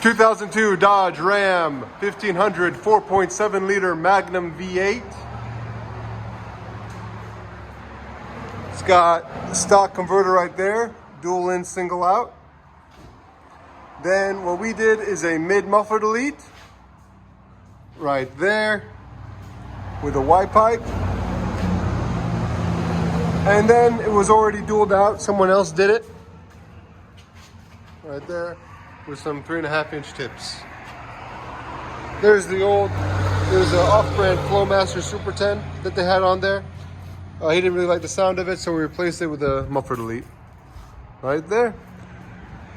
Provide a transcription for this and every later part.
2002 Dodge Ram 1500 4.7 liter Magnum V8. It's got the stock converter right there, dual in, single out. Then what we did is a mid muffler delete right there with a Y pipe. And then it was already dualed out. Someone else did it right there with some 3.5-inch tips. There's an off-brand Flowmaster Super 10 that they had on there. He didn't really like the sound of it, so we replaced it with a muffler delete right there.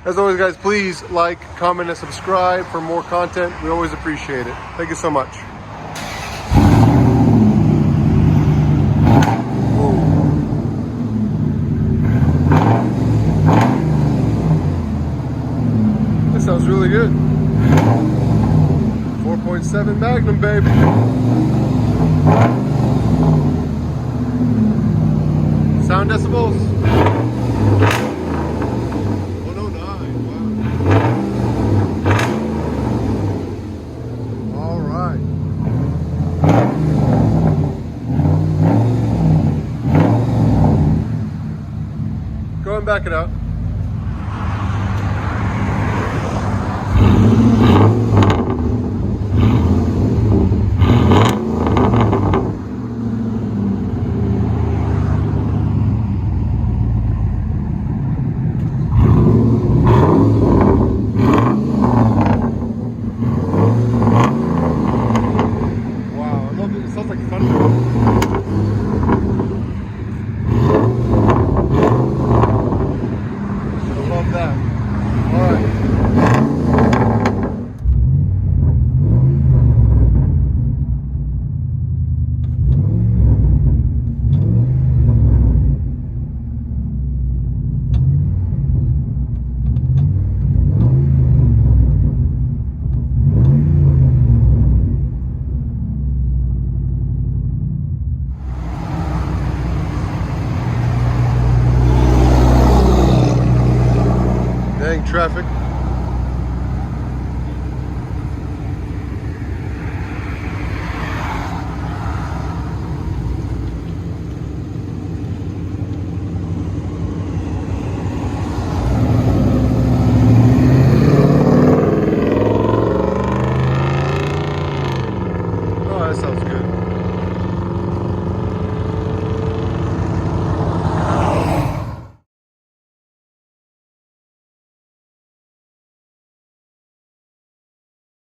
As always, guys, please like, comment, and subscribe for more content. We always appreciate it. Thank you so much. That sounds really good. 4.7 Magnum, baby. 109. Wow. All right. Go and back it up.